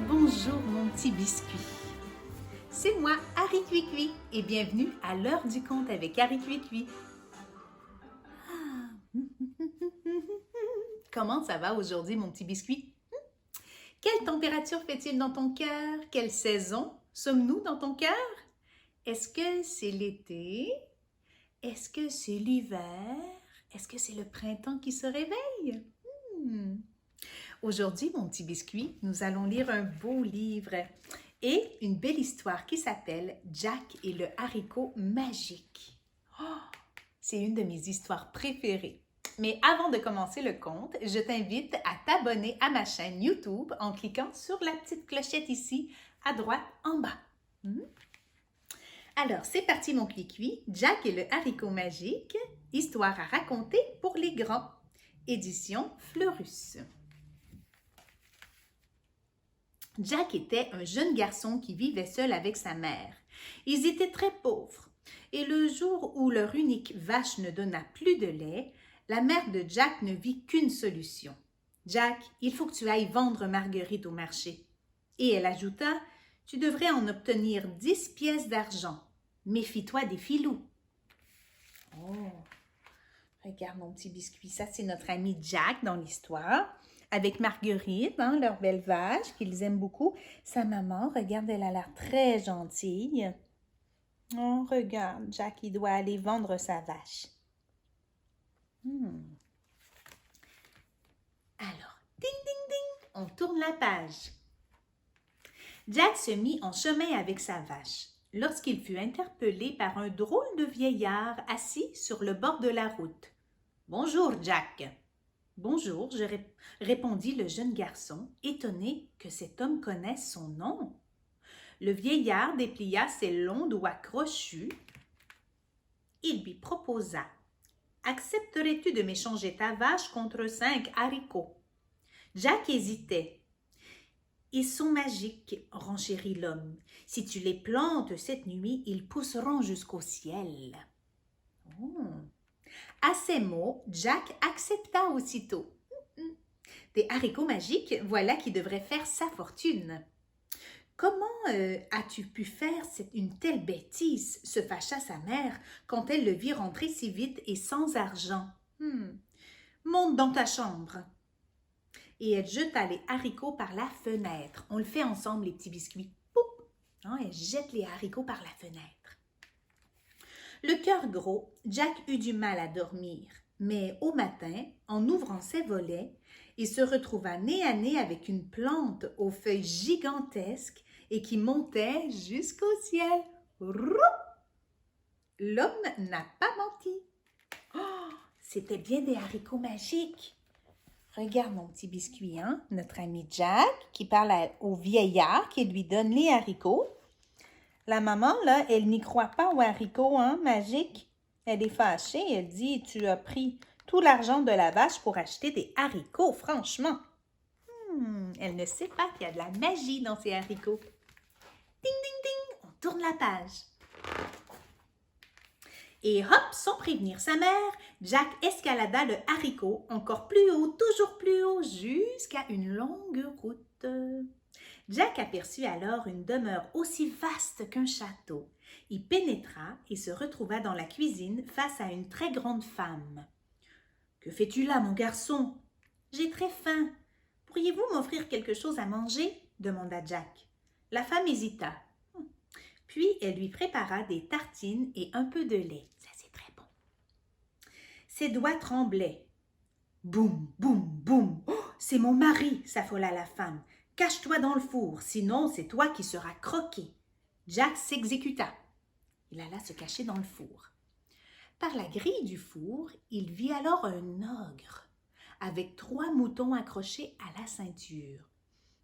Bonjour mon petit biscuit, c'est moi Harry Cuicui et bienvenue à l'heure du conte avec Harry Cuicui. Comment ça va aujourd'hui mon petit biscuit? Quelle température fait-il dans ton cœur? Quelle saison sommes-nous dans ton cœur? Est-ce que c'est l'été? Est-ce que c'est l'hiver? Est-ce que c'est le printemps qui se réveille? Aujourd'hui, mon petit biscuit, nous allons lire un beau livre et une belle histoire qui s'appelle Jack et le haricot magique. Oh, c'est une de mes histoires préférées. Mais avant de commencer le conte, je t'invite à t'abonner à ma chaîne YouTube en cliquant sur la petite clochette ici, à droite en bas. Alors, c'est parti mon cuicui, Jack et le haricot magique, histoire à raconter pour les grands. Édition Fleurus. Jack était un jeune garçon qui vivait seul avec sa mère. Ils étaient très pauvres et le jour où leur unique vache ne donna plus de lait, la mère de Jack ne vit qu'une solution. « Jack, il faut que tu ailles vendre Marguerite au marché. » Et elle ajouta, « Tu devrais en obtenir 10 pièces d'argent. Méfie-toi des filous. » Oh, regarde mon petit biscuit, ça c'est notre ami Jack dans l'histoire. Avec Marguerite, leur belle vache, qu'ils aiment beaucoup. Sa maman, regarde, elle a l'air très gentille. Oh, regarde, Jack, il doit aller vendre sa vache. Alors, ding, ding, ding, on tourne la page. Jack se mit en chemin avec sa vache, lorsqu'il fut interpellé par un drôle de vieillard assis sur le bord de la route. « Bonjour, Jack !»« Bonjour, répondit le jeune garçon, étonné que cet homme connaisse son nom. Le vieillard déplia ses longs doigts crochus. Il lui proposa « Accepterais-tu de m'échanger ta vache contre 5 haricots ?» Jack hésitait. « Ils sont magiques, renchérit l'homme. Si tu les plantes cette nuit, ils pousseront jusqu'au ciel. » À ces mots, Jack accepta aussitôt. Des haricots magiques, voilà qui devrait faire sa fortune. Comment as-tu pu faire une telle bêtise, se fâcha sa mère quand elle le vit rentrer si vite et sans argent. Monte dans ta chambre. Et elle jeta les haricots par la fenêtre. On le fait ensemble, les petits biscuits. Poup! Elle jette les haricots par la fenêtre. Le cœur gros, Jack eut du mal à dormir, mais au matin, en ouvrant ses volets, il se retrouva nez à nez avec une plante aux feuilles gigantesques et qui montait jusqu'au ciel. L'homme n'a pas menti. Oh, c'était bien des haricots magiques. Regarde mon petit biscuit, notre ami Jack qui parle au vieillard qui lui donne les haricots. La maman, là, elle n'y croit pas aux haricots, magiques. Elle est fâchée, elle dit, tu as pris tout l'argent de la vache pour acheter des haricots, franchement. Elle ne sait pas qu'il y a de la magie dans ces haricots. Ding, ding, ding, on tourne la page. Et hop, sans prévenir sa mère, Jack escalada le haricot encore plus haut, toujours plus haut, jusqu'à une longue route. Jack aperçut alors une demeure aussi vaste qu'un château. Il pénétra et se retrouva dans la cuisine face à une très grande femme. « Que fais-tu là, mon garçon? »« J'ai très faim. Pourriez-vous m'offrir quelque chose à manger? » demanda Jack. La femme hésita. Puis elle lui prépara des tartines et un peu de lait. Ça, c'est très bon. Ses doigts tremblaient. « Boum, boum, boum! Oh, c'est mon mari! » s'affola la femme. « Cache-toi dans le four, sinon c'est toi qui seras croqué. » Jack s'exécuta. Il alla se cacher dans le four. Par la grille du four, il vit alors un ogre, avec 3 moutons accrochés à la ceinture.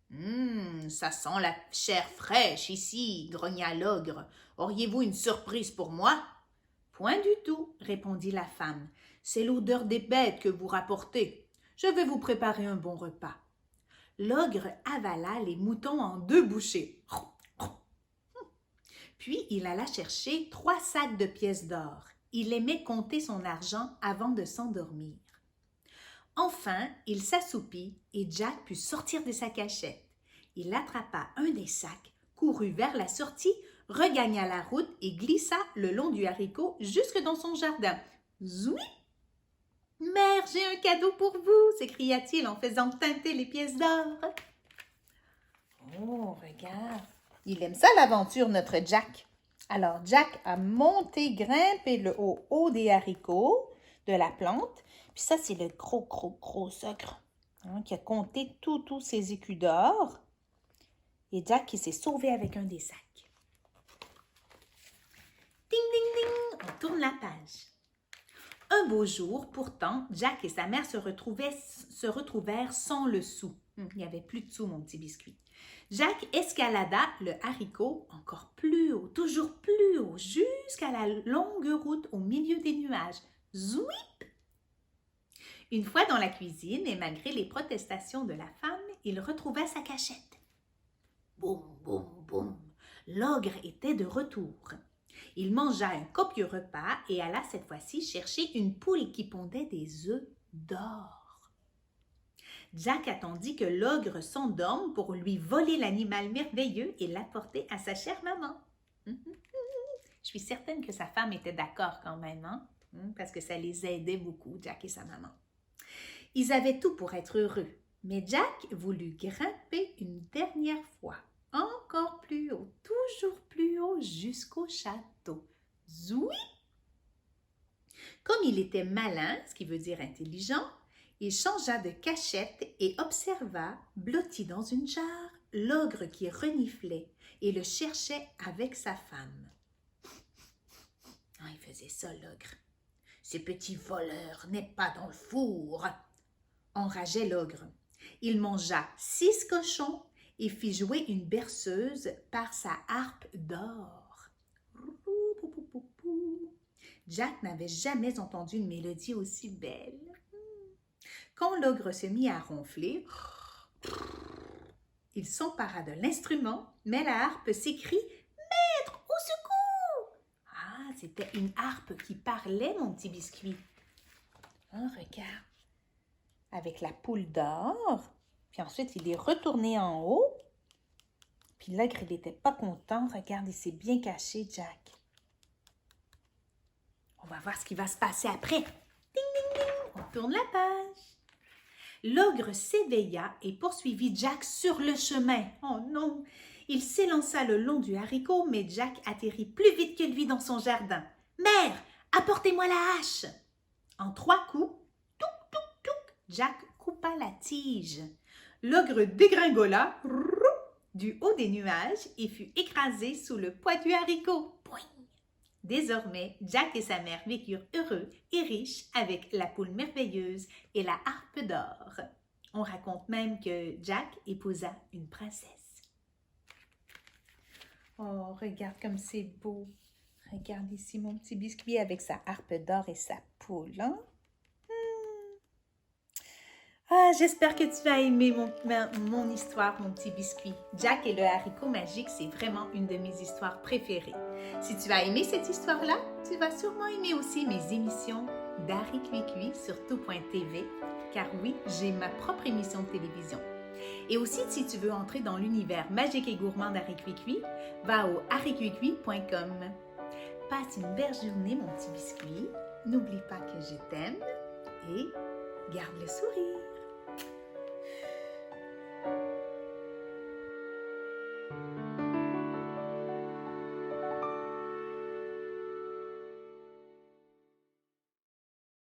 « Ça sent la chair fraîche ici, » grogna l'ogre. « Auriez-vous une surprise pour moi? » « Point du tout, » répondit la femme. « C'est l'odeur des bêtes que vous rapportez. Je vais vous préparer un bon repas. » L'ogre avala les moutons en 2 bouchées. Puis il alla chercher 3 sacs de pièces d'or. Il aimait compter son argent avant de s'endormir. Enfin, il s'assoupit et Jack put sortir de sa cachette. Il attrapa un des sacs, courut vers la sortie, regagna la route et glissa le long du haricot jusque dans son jardin. Zouip! Mère, j'ai un cadeau pour vous, s'écria-t-il en faisant tinter les pièces d'or. Oh, regarde, il aime ça l'aventure, notre Jack. Alors, Jack a monté, grimpé le haut des haricots de la plante. Puis ça, c'est le gros socre qui a compté tous ses écus d'or. Et Jack qui s'est sauvé avec un des sacs. Ding, ding, ding, on tourne la page. Un beau jour, pourtant, Jack et sa mère se retrouvèrent sans le sou. Il n'y avait plus de sous, mon petit biscuit. Jack escalada le haricot encore plus haut, toujours plus haut, jusqu'à la longue route au milieu des nuages. Zouip! Une fois dans la cuisine, et malgré les protestations de la femme, il retrouva sa cachette. Boum, boum, boum! L'ogre était de retour. Il mangea un copieux repas et alla cette fois-ci chercher une poule qui pondait des œufs d'or. Jack attendit que l'ogre s'endorme pour lui voler l'animal merveilleux et l'apporter à sa chère maman. Je suis certaine que sa femme était d'accord quand même, hein? Parce que ça les aidait beaucoup, Jack et sa maman. Ils avaient tout pour être heureux, mais Jack voulut grimper une dernière fois, encore plus haut, toujours plus haut, jusqu'au château. Zoui! Comme il était malin, ce qui veut dire intelligent, il changea de cachette et observa, blotti dans une jarre, l'ogre qui reniflait et le cherchait avec sa femme. Il faisait ça, l'ogre. « Ce petit voleur n'est pas dans le four !» enrageait l'ogre. Il mangea 6 cochons et fit jouer une berceuse par sa harpe d'or. Jack n'avait jamais entendu une mélodie aussi belle. Quand l'ogre se mit à ronfler, il s'empara de l'instrument, mais la harpe s'écrie « Maître, au secours !» C'était une harpe qui parlait, mon petit biscuit. Regarde, avec la poule d'or, puis ensuite il est retourné en haut, puis l'ogre, il n'était pas content. Regarde, il s'est bien caché, Jack. On va voir ce qui va se passer après. Ding, ding, ding, on tourne la page. L'ogre s'éveilla et poursuivit Jack sur le chemin. Oh non! Il s'élança le long du haricot, mais Jack atterrit plus vite que lui dans son jardin. « Mère, apportez-moi la hache! » En 3 coups, touc, touc, touc, Jack coupa la tige. L'ogre dégringola du haut des nuages et fut écrasé sous le poids du haricot. Boing! Désormais, Jack et sa mère vécurent heureux et riches avec la poule merveilleuse et la harpe d'or. On raconte même que Jack épousa une princesse. Oh, regarde comme c'est beau. Regarde ici mon petit biscuit avec sa harpe d'or et sa poule. Hein? J'espère que tu vas aimer mon histoire, mon petit biscuit. Jack et le haricot magique, c'est vraiment une de mes histoires préférées. Si tu as aimé cette histoire-là, tu vas sûrement aimer aussi mes émissions d'Harry Cuicui sur tout.tv, car oui, j'ai ma propre émission de télévision. Et aussi, si tu veux entrer dans l'univers magique et gourmand d'Harry Cuicui, va au harrycuicui.com. Passe une belle journée, mon petit biscuit. N'oublie pas que je t'aime et garde le sourire.